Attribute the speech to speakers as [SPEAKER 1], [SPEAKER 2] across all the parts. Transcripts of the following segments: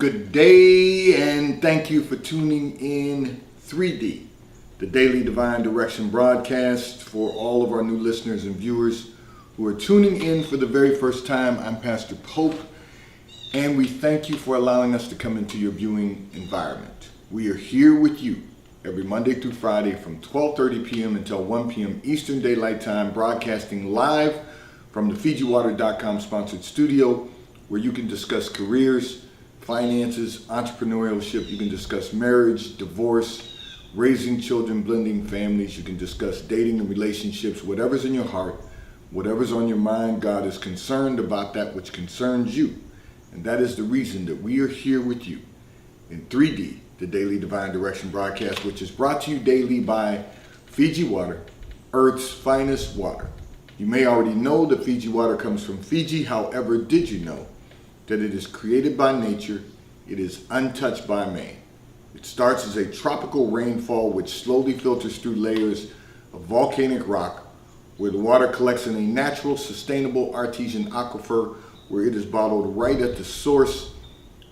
[SPEAKER 1] Good day, and thank you for tuning in 3D, the Daily Divine Direction broadcast. For all of our new listeners and viewers who are tuning in for the very first time, I'm Pastor Pope, and we thank you for allowing us to come into your viewing environment. We are here with you every Monday through Friday from 12:30 p.m. until 1 p.m. Eastern Daylight Time, broadcasting live from the FijiWater.com sponsored studio, where you can discuss careers, finances, entrepreneurship. You can discuss marriage, divorce, raising children, blending families. You can discuss dating and relationships. Whatever's in your heart, whatever's on your mind, God is concerned about that which concerns you. And that is the reason that we are here with you in 3D, the Daily Divine Direction broadcast, which is brought to you daily by Fiji Water, Earth's finest water. You may already know that Fiji Water comes from Fiji. However, did you know that it is created by nature, it is untouched by man? It starts as a tropical rainfall which slowly filters through layers of volcanic rock, where the water collects in a natural, sustainable artesian aquifer, where it is bottled right at the source,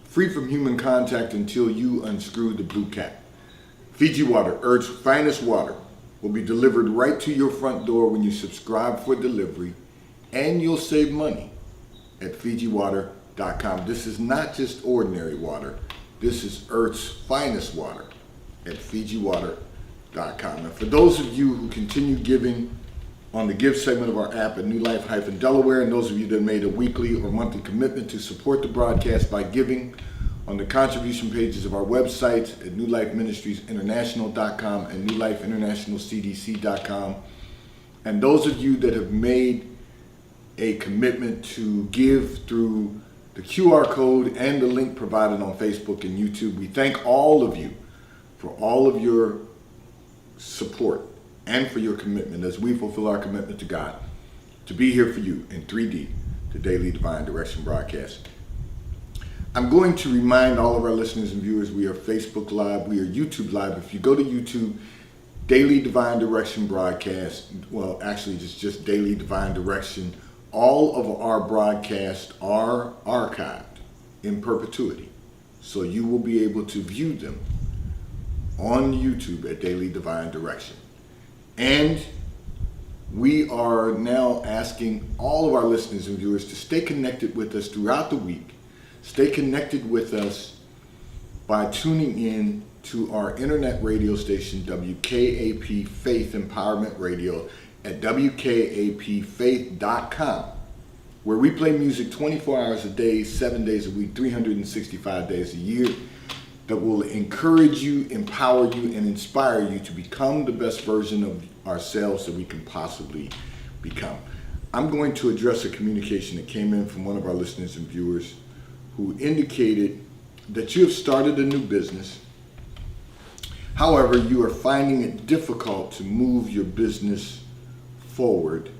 [SPEAKER 1] free from human contact until you unscrew the blue cap. Fiji Water, Earth's finest water, will be delivered right to your front door when you subscribe for delivery, and you'll save money at FijiWater.com. This is not just ordinary water. This is Earth's finest water at FijiWater.com. And for those of you who continue giving on the give segment of our app at New Life-Delaware, and those of you that made a weekly or monthly commitment to support the broadcast by giving on the contribution pages of our websites at NewLifeMinistriesInternational.com and NewLifeInternationalCDC.com, and those of you that have made a commitment to give through the QR code and the link provided on Facebook and YouTube, we thank all of you for all of your support and for your commitment as we fulfill our commitment to God to be here for you in 3D, the Daily Divine Direction broadcast. I'm going to remind all of our listeners and viewers, we are Facebook Live, we are YouTube Live. If you go to YouTube, Daily Divine Direction broadcast, well, actually it's just Daily Divine Direction. All of our broadcasts are archived in perpetuity, so you will be able to view them on YouTube at Daily Divine Direction. And we are now asking all of our listeners and viewers to stay connected with us throughout the week. Stay connected with us by tuning in to our internet radio station, WKAP Faith Empowerment Radio, at WKAPfaith.com, where we play music 24 hours a day, 7 days a week, 365 days a year, that will encourage you, empower you, and inspire you to become the best version of ourselves that we can possibly become. I'm going to address a communication that came in from one of our listeners and viewers who indicated that you have started a new business. However, you are finding it difficult to move your business forward,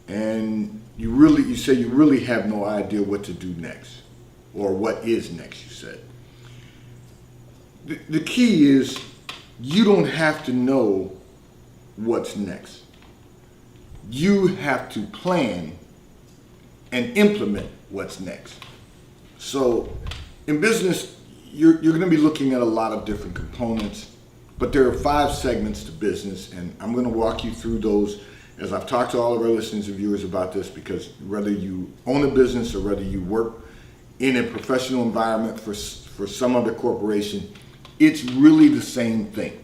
[SPEAKER 1] and you say you really have no idea what to do next, or what is next, you said. The key is you don't have to know what's next. You have to plan and implement what's next. So in business, you're going to be looking at a lot of different components, but there are 5 segments to business, and I'm going to walk you through those as I've talked to all of our listeners and viewers about this, because whether you own a business or whether you work in a professional environment for some other corporation, it's really the same thing,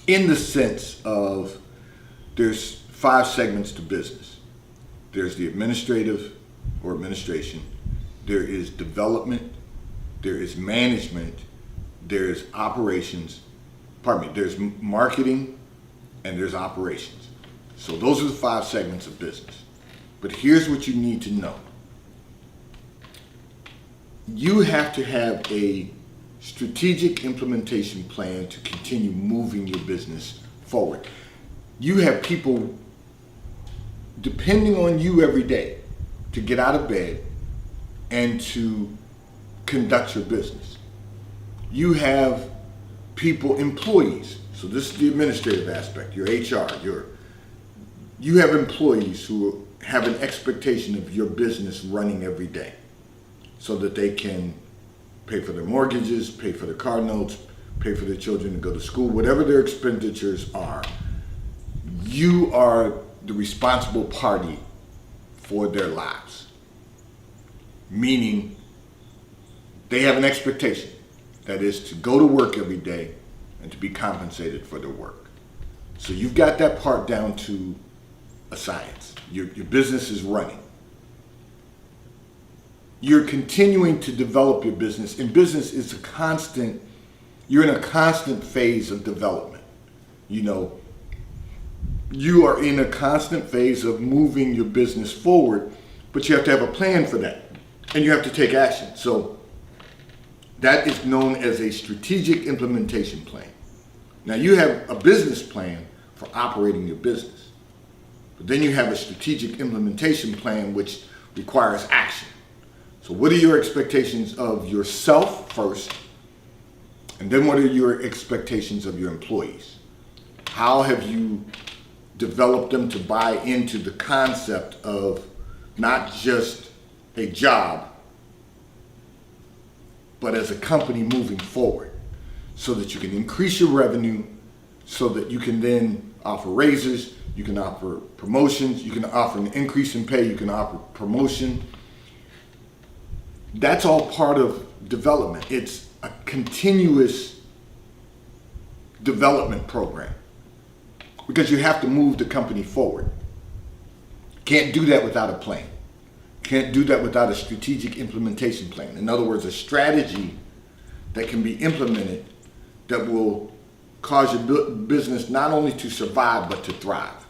[SPEAKER 1] in the sense of there's 5 segments to business. There's the administrative or administration, there is development, there is management, there's operations, there's marketing, and there's operations. So those are the 5 segments of business. But here's what you need to know. You have to have a strategic implementation plan to continue moving your business forward. You have people depending on you every day to get out of bed and to conduct your business. You have people, employees. So this is the administrative aspect, your HR, you have employees who have an expectation of your business running every day so that they can pay for their mortgages, pay for their car notes, pay for their children to go to school, whatever their expenditures are, you are the responsible party for their lives. Meaning, they have an expectation, that is to go to work every day and to be compensated for their work. So you've got that part down to a science. Your business is running. You're continuing to develop your business. And business is you're in a constant phase of development. You are in a constant phase of moving your business forward, but you have to have a plan for that. And you have to take action. So that is known as a strategic implementation plan. Now you have a business plan for operating your business. But then you have a strategic implementation plan which requires action. So what are your expectations of yourself first? And then what are your expectations of your employees? How have you developed them to buy into the concept of not just a job, but as a company moving forward, so that you can increase your revenue, so that you can then offer raises, you can offer promotions, you can offer an increase in pay, you can offer promotion. That's all part of development. It's a continuous development program because you have to move the company forward. Can't do that without a plan. Can't do that without a strategic implementation plan. In other words, a strategy that can be implemented that will cause your business not only to survive but to thrive.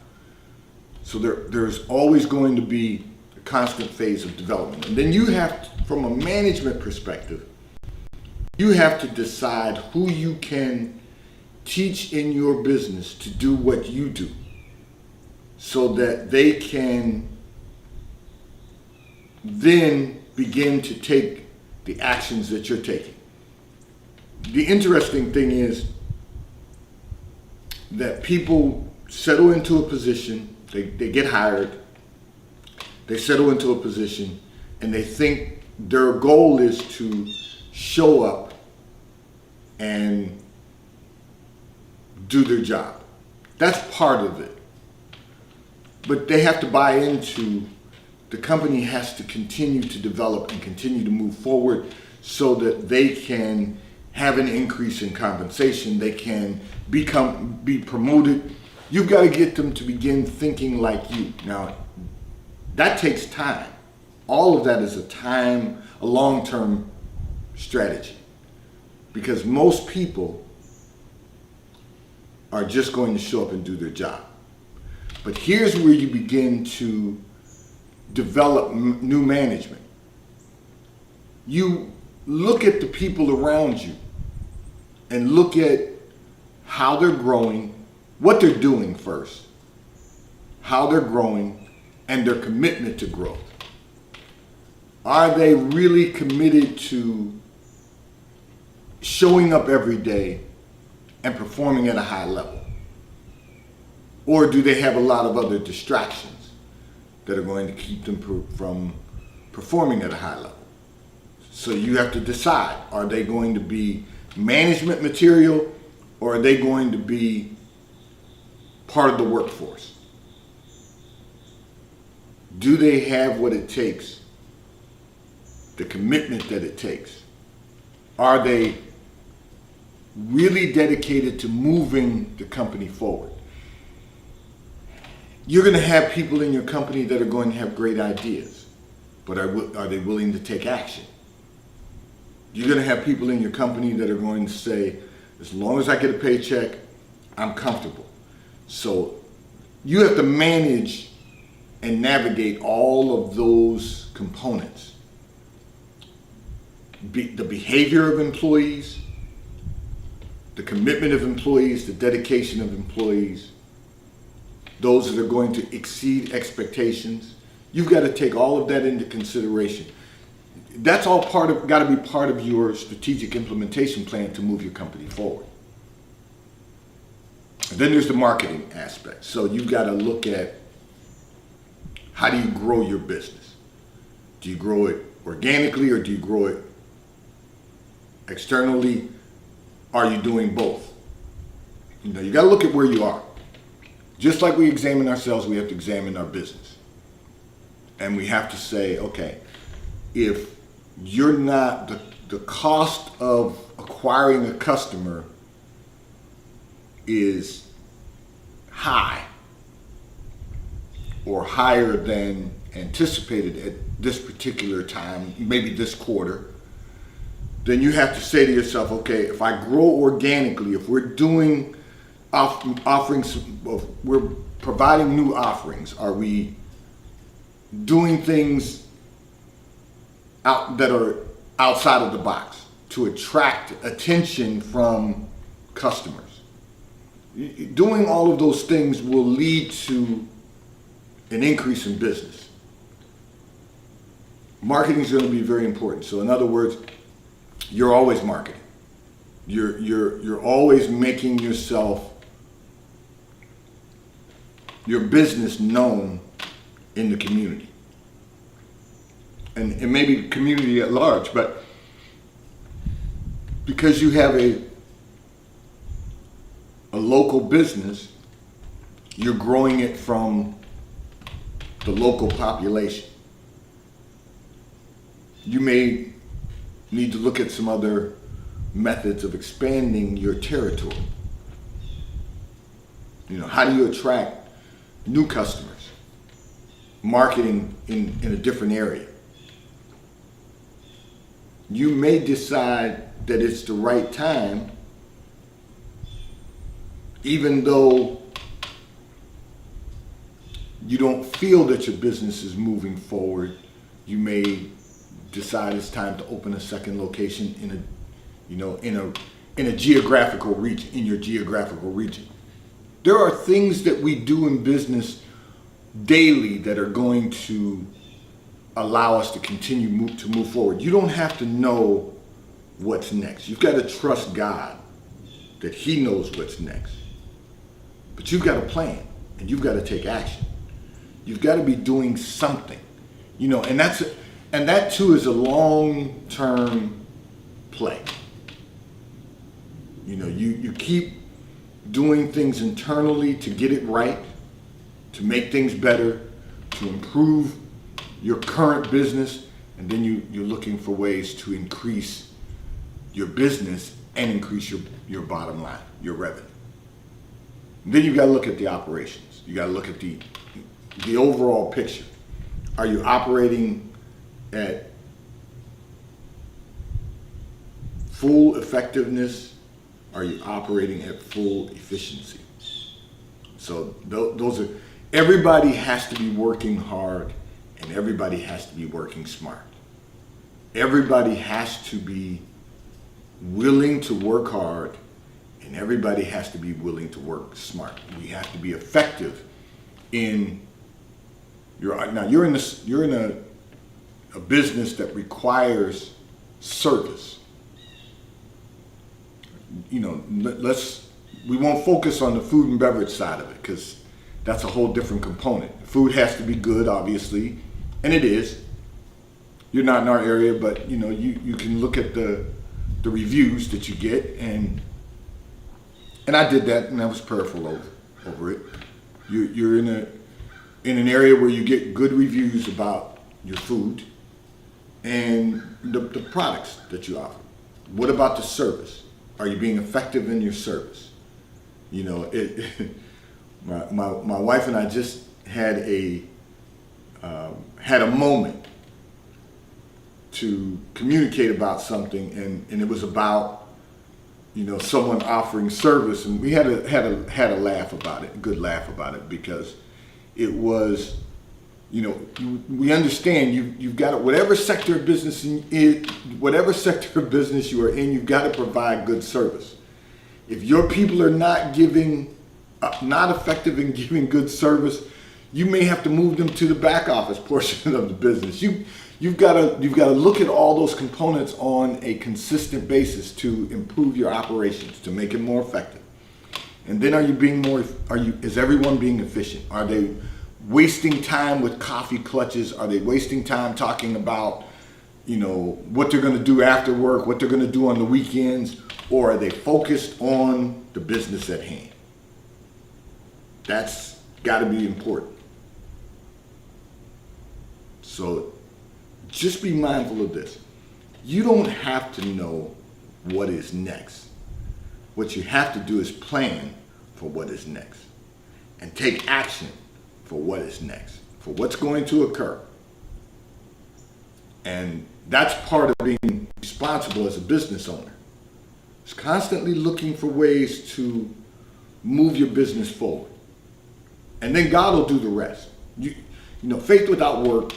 [SPEAKER 1] So there's always going to be a constant phase of development. And then you have to, from a management perspective, you have to decide who you can teach in your business to do what you do so that they can then begin to take the actions that you're taking. The interesting thing is that people settle into a position, they get hired, they settle into a position, and they think their goal is to show up and do their job. That's part of it. But they have to buy into the company has to continue to develop and continue to move forward so that they can have an increase in compensation, they can be promoted. You've got to get them to begin thinking like you. Now, that takes time. All of that is a long-term strategy, because most people are just going to show up and do their job. But here's where you begin to develop new management. You look at the people around you and look at how they're growing, what they're doing first, how they're growing, and their commitment to growth. Are they really committed to showing up every day and performing at a high level? Or do they have a lot of other distractions that are going to keep them from performing at a high level? So you have to decide, are they going to be management material or are they going to be part of the workforce? Do they have what it takes, the commitment that it takes? Are they really dedicated to moving the company forward? You're going to have people in your company that are going to have great ideas, but are they willing to take action? You're going to have people in your company that are going to say, as long as I get a paycheck, I'm comfortable. So you have to manage and navigate all of those components. The behavior of employees, the commitment of employees, the dedication of employees, those that are going to exceed expectations. You've got to take all of that into consideration. That's all got to be part of your strategic implementation plan to move your company forward. And then there's the marketing aspect. So you've got to look at, how do you grow your business? Do you grow it organically or do you grow it Externally, are you doing both? You know, you got to look at where you are. Just like we examine ourselves, we have to examine our business. And we have to say, okay, if you're not, the cost of acquiring a customer is high or higher than anticipated at this particular time, maybe this quarter, then you have to say to yourself, okay, if I grow organically, if we're doing offerings, we're providing new offerings, are we doing things that are outside of the box to attract attention from customers? Doing all of those things will lead to an increase in business. Marketing is going to be very important. So in other words, you're always marketing. You're always making yourself, your business known in the community. And maybe community at large, but because you have a local business, you're growing it from the local population. You may need to look at some other methods of expanding your territory. You know, how do you attract new customers? Marketing in a different area. You may decide that it's the right time, even though you don't feel that your business is moving forward. You may decide it's time to open a second location in a geographical region, in your geographical region. There are things that we do in business daily that are going to allow us to continue to move forward. You don't have to know what's next. You've got to trust God that He knows what's next. But you've got a plan and you've got to take action. You've got to be doing something, you know, and that too is a long-term play. You know, you keep doing things internally to get it right, to make things better, to improve your current business, and then you're looking for ways to increase your business and increase your bottom line, your revenue. And then you've got to look at the operations. You got to look at the overall picture. Are you operating at full effectiveness? Are you operating at full efficiency? So those are, everybody has to be working hard and everybody has to be working smart. Everybody has to be willing to work hard and everybody has to be willing to work smart. We have to be effective in you're in a business that requires service. You know, we won't focus on the food and beverage side of it because that's a whole different component. Food has to be good, obviously, and it is. You're not in our area, but you know, you can look at the reviews that you get, and I did that, and I was prayerful over it. You're in an area where you get good reviews about your food and the products that you offer. What about the service? Are you being effective in your service? You know, my wife and I just had a moment to communicate about something, and it was about, you know, someone offering service, and we had a laugh about it, a good laugh about it, because it was, you know, we understand you've got to, whatever sector of business you are in, you've got to provide good service. If your people are not effective in giving good service, you may have to move them to the back office portion of the business. You've got to look at all those components on a consistent basis to improve your operations, to make it more effective. And then is everyone being efficient? Are they wasting time with coffee clutches? Are they wasting time talking about, what they're going to do after work, what they're going to do on the weekends, or are they focused on the business at hand? That's got to be important. So just be mindful of this. You don't have to know what is next. What you have to do is plan for what is next and take action for what is next, for what's going to occur. And that's part of being responsible as a business owner. It's constantly looking for ways to move your business forward. And then God will do the rest. Faith without work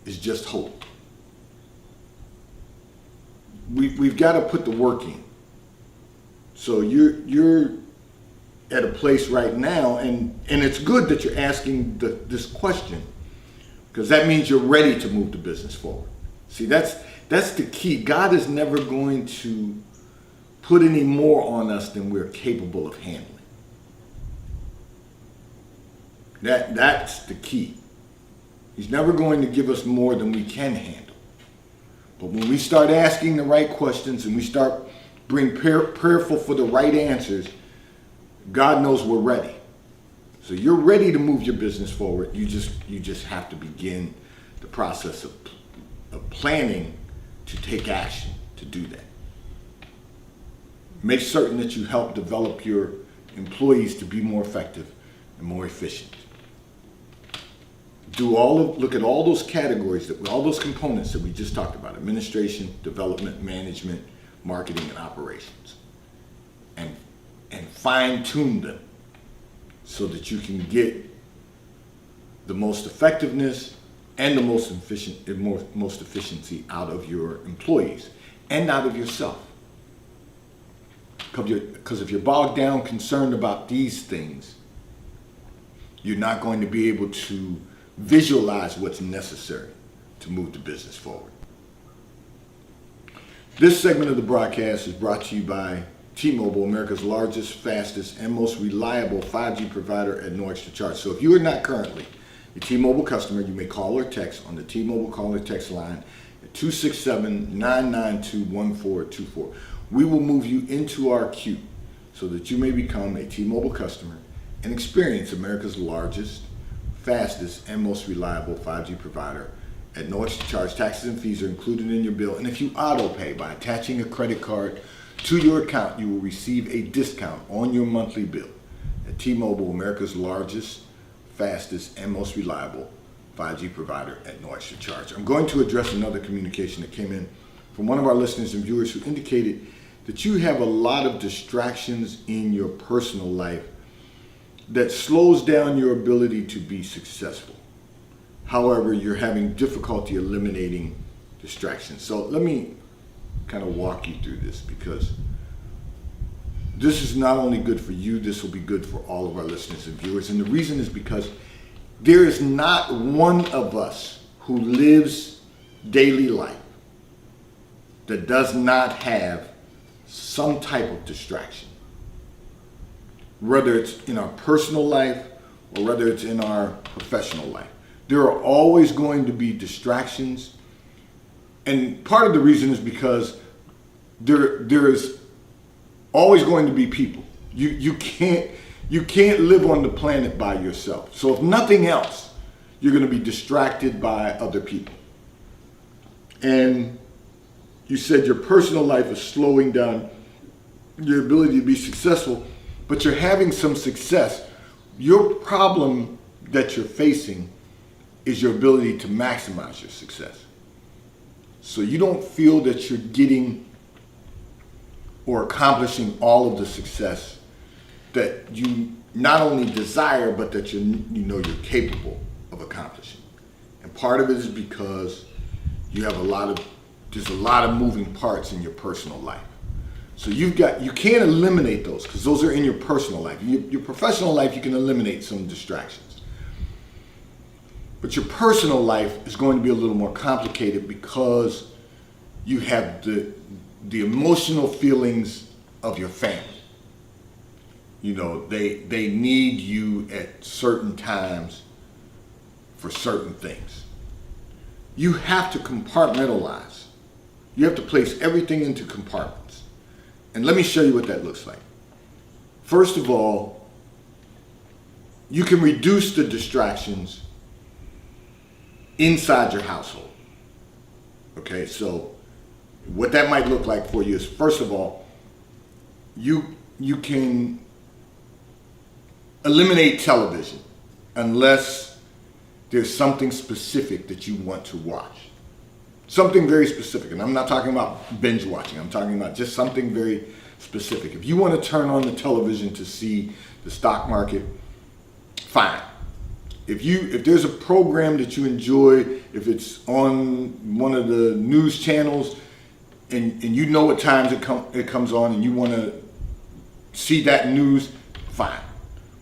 [SPEAKER 1] is just hope. We've got to put the work in. So you're at a place right now, and it's good that you're asking this question, because that means you're ready to move the business forward. See, that's the key. God is never going to put any more on us than we're capable of handling. That's the key. He's never going to give us more than we can handle. But when we start asking the right questions and we start being prayerful for the right answers, God knows we're ready. So you're ready to move your business forward. You just have to begin the process of planning to take action to do that. Make certain that you help develop your employees to be more effective and more efficient. Look at all those categories, all those components that we just talked about: administration, development, management, marketing, and operations, and fine tune them so that you can get the most effectiveness and the most efficiency out of your employees and out of yourself. Because if you're bogged down, concerned about these things, you're not going to be able to visualize what's necessary to move the business forward. This segment of the broadcast is brought to you by T-Mobile, America's largest, fastest, and most reliable 5G provider at no extra charge. So if you are not currently a T-Mobile customer, you may call or text on the T-Mobile call or text line at 267-992-1424. We will move you into our queue so that you may become a T-Mobile customer and experience America's largest, fastest, and most reliable 5G provider at no extra charge. Taxes and fees are included in your bill. And if you auto pay by attaching a credit card to your account, you will receive a discount on your monthly bill at T-Mobile, America's largest, fastest, and most reliable 5G provider at no extra charge. I'm going to address another communication that came in from one of our listeners and viewers who indicated that you have a lot of distractions in your personal life that slows down your ability to be successful. However, you're having difficulty eliminating distractions. So let me kind of walk you through this, because this is not only good for you, this will be good for all of our listeners and viewers. And the reason is because there is not one of us who lives daily life that does not have some type of distraction. Whether it's in our personal life or whether it's in our professional life. There are always going to be distractions. And part of the reason is because there is always going to be people. You can't live on the planet by yourself. So if nothing else, you're going to be distracted by other people. And you said your personal life is slowing down your ability to be successful, but you're having some success. Your problem that you're facing is your ability to maximize your success. So you don't feel that you're getting or accomplishing all of the success that you not only desire, but that you're capable of accomplishing. And part of it is because there's a lot of moving parts in your personal life. So you can't eliminate those, because those are in your personal life. Your professional life, you can eliminate some distractions. But your personal life is going to be a little more complicated because you have the emotional feelings of your family. They need you at certain times for certain things. You have to compartmentalize You have to place everything into compartments. And let me show you what that looks like. First of all, you can reduce the distractions inside your household. Okay, so what that might look like for you is, first of all, you can eliminate television unless there's something specific that you want to watch. Something very specific. And I'm not talking about binge watching. I'm talking about just something very specific. If you want to turn on the television to see the stock market, fine. If there's a program that you enjoy, if it's on one of the news channels and you know what times it comes on and you want to see that news, fine.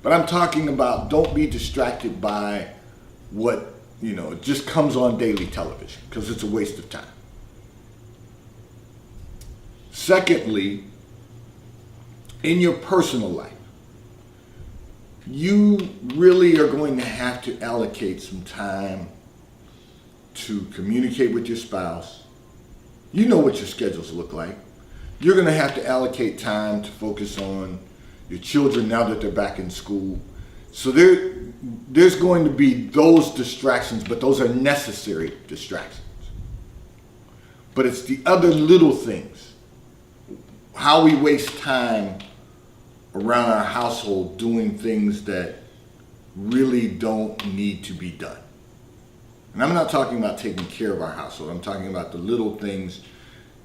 [SPEAKER 1] But I'm talking about, don't be distracted by what, it just comes on daily television, because it's a waste of time. Secondly, in your personal life, you really are going to have to allocate some time to communicate with your spouse. You know what your schedules look like. You're going to have to allocate time to focus on your children now that they're back in school. So there's going to be those distractions, but those are necessary distractions. But it's the other little things, how we waste time around our household doing things that really don't need to be done. And I'm not talking about taking care of our household. I'm talking about the little things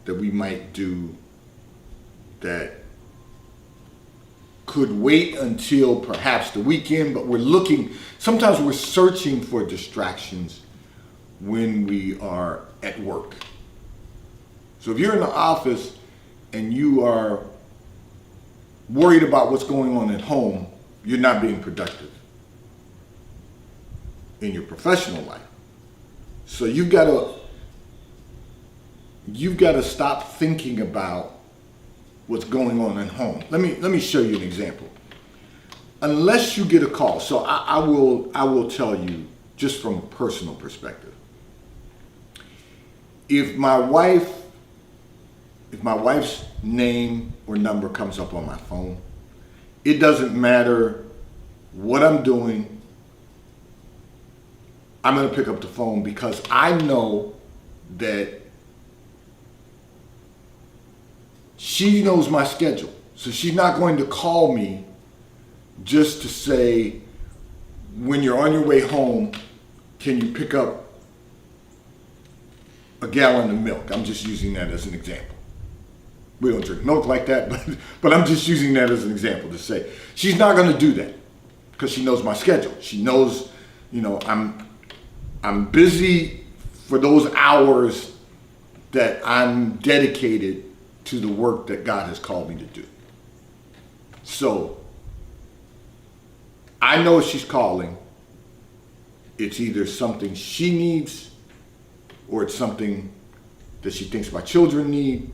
[SPEAKER 1] that we might do that could wait until perhaps the weekend, but sometimes we're searching for distractions when we are at work. So if you're in the office and you are worried about what's going on at home, you're not being productive in your professional life. So you've got to stop thinking about what's going on at home. Let me show you an example. Unless you get a call, so I will tell you just from a personal perspective. If my wife's name or number comes up on my phone, it doesn't matter what I'm doing, I'm going to pick up the phone, because I know that she knows my schedule. So she's not going to call me just to say, when you're on your way home, can you pick up a gallon of milk? I'm just using that as an example. We don't drink milk like that, but I'm just using that as an example to say, she's not going to do that because she knows my schedule. She knows, I'm busy for those hours that I'm dedicated to the work that God has called me to do. So I know she's calling. It's either something she needs or it's something that she thinks my children need.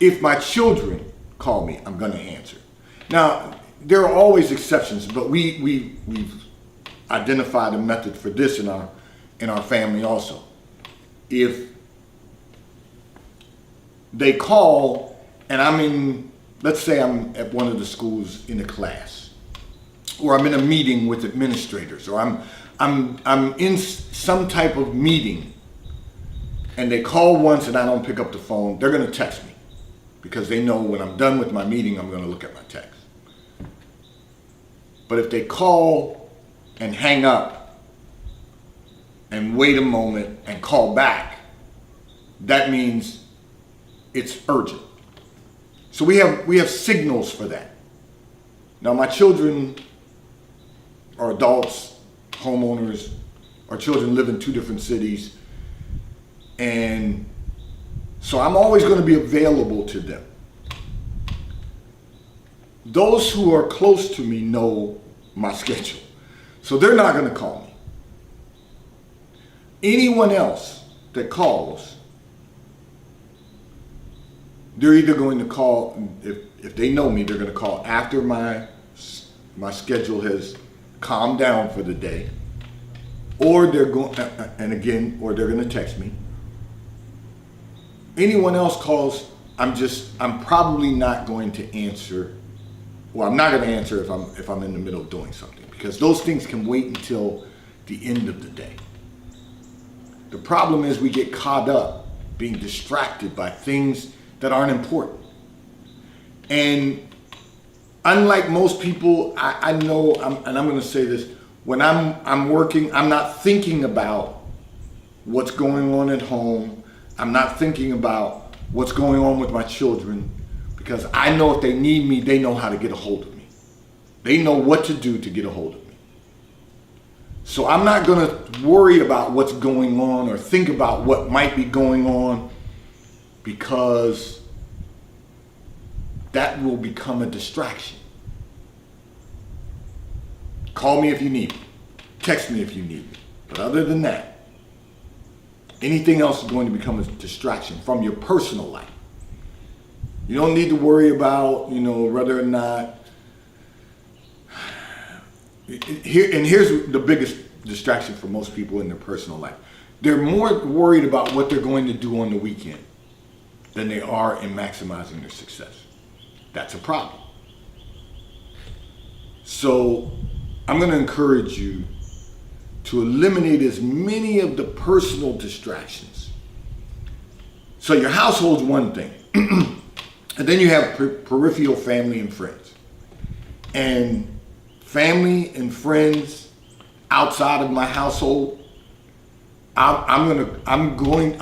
[SPEAKER 1] If my children call me, I'm going to answer. Now, there are always exceptions, but we've identified a method for this in our family also. If they call and let's say I'm at one of the schools in a class, or I'm in a meeting with administrators, or I'm in some type of meeting, and they call once and I don't pick up the phone, they're going to text me, because they know when I'm done with my meeting, I'm going to look at my text. But if they call and hang up and wait a moment and call back, that means it's urgent. So we have signals for that. Now, my children are adults, homeowners. Our children live in 2 different cities. And so I'm always going to be available to them. Those who are close to me know my schedule. So they're not going to call me. Anyone else that calls, they're either going to call, if they know me, they're going to call after my schedule has calmed down for the day, or they're going to text me, Anyone else calls, I'm probably not going to answer. Well, I'm not going to answer if I'm in the middle of doing something, because those things can wait until the end of the day. The problem is we get caught up being distracted by things that aren't important. And unlike most people, I know, and I'm going to say this, when I'm working, I'm not thinking about what's going on at home. I'm not thinking about what's going on with my children, because I know if they need me, they know how to get a hold of me. They know what to do to get a hold of me. So I'm not going to worry about what's going on or think about what might be going on, because that will become a distraction. Call me if you need me. Text me if you need me. But other than that, anything else is going to become a distraction from your personal life. You don't need to worry about, whether or not. Here's the biggest distraction for most people in their personal life. They're more worried about what they're going to do on the weekend than they are in maximizing their success. That's a problem. So I'm going to encourage you to eliminate as many of the personal distractions. So your household's one thing. And then you have peripheral family and friends. And family and friends outside of my household, I'm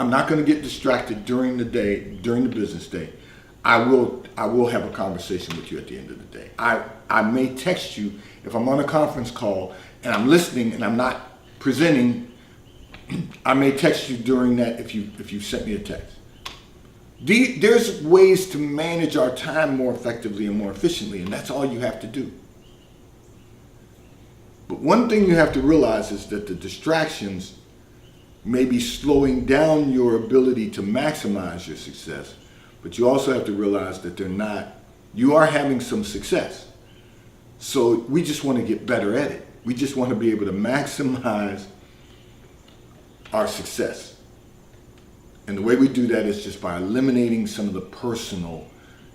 [SPEAKER 1] not going to get distracted during the day, during the business day. I will have a conversation with you at the end of the day. I may text you if I'm on a conference call and I'm listening and I'm not presenting. I may text you during that if you sent me a text. There's ways to manage our time more effectively and more efficiently, and that's all you have to do. But one thing you have to realize is that the distractions may be slowing down your ability to maximize your success, but you also have to realize that they're not. You are having some success. So we just want to get better at it. We just want to be able to maximize our success. And the way we do that is just by eliminating some of the personal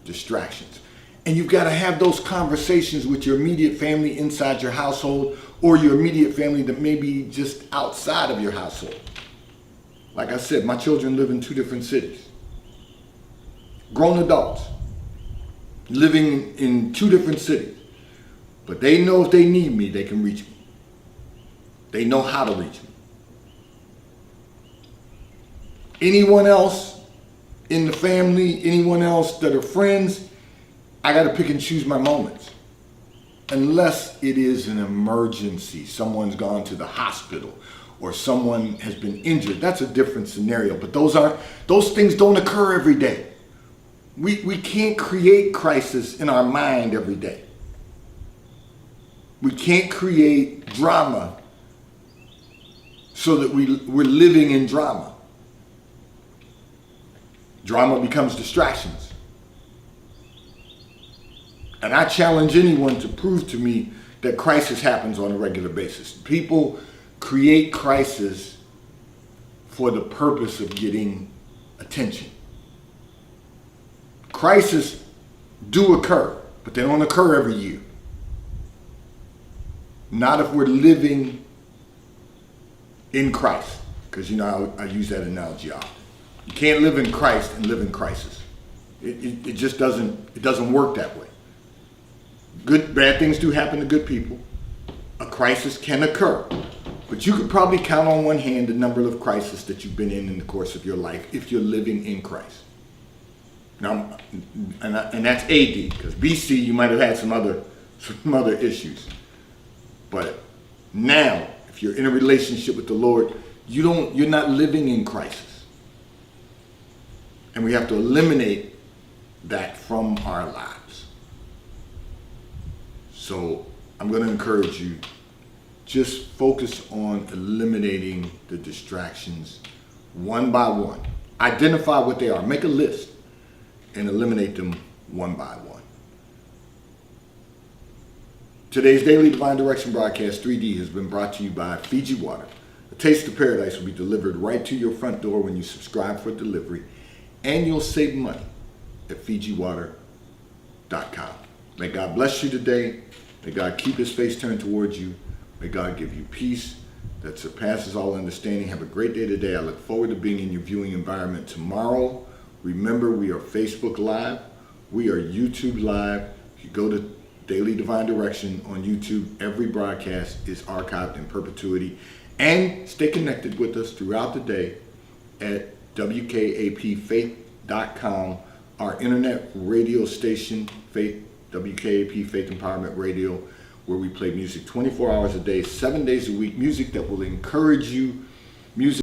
[SPEAKER 1] distractions. And you've got to have those conversations with your immediate family inside your household, or your immediate family that may be just outside of your household. Like I said, my children live in 2 different cities. Grown adults living in 2 different cities. But they know if they need me, they can reach me. They know how to reach me. Anyone else in the family, anyone else that are friends, I got to pick and choose my moments. Unless it is an emergency, someone's gone to the hospital or someone has been injured. That's a different scenario, but those things don't occur every day. We can't create crisis in our mind every day. We can't create drama so that we're living in drama. Drama becomes distractions. And I challenge anyone to prove to me that crisis happens on a regular basis. People create crisis for the purpose of getting attention. Crises do occur, but they don't occur every year. Not if we're living in Christ, because I use that analogy often. You can't live in Christ and live in crisis. It just doesn't work that way. Bad things do happen to good people. A crisis can occur, but you could probably count on one hand the number of crises that you've been in the course of your life if you're living in Christ. Now, and that's AD, because BC you might have had some other issues. But now, if you're in a relationship with the Lord, you're not living in crisis. And we have to eliminate that from our lives. So I'm going to encourage you, just focus on eliminating the distractions one by one. Identify what they are. Make a list and eliminate them one by one. Today's Daily Divine Direction broadcast 3D has been brought to you by Fiji Water. A taste of paradise will be delivered right to your front door when you subscribe for delivery and you'll save money at FijiWater.com. May God bless you today. May God keep his face turned towards you. May God give you peace that surpasses all understanding. Have a great day today. I look forward to being in your viewing environment tomorrow. Remember, we are Facebook Live. We are YouTube Live. If you go to Daily Divine Direction on YouTube, every broadcast is archived in perpetuity. And stay connected with us throughout the day at WKAPFaith.com, our internet radio station, WKAP Faith Empowerment Radio, where we play music 24 hours a day, 7 days a week, music that will encourage you, music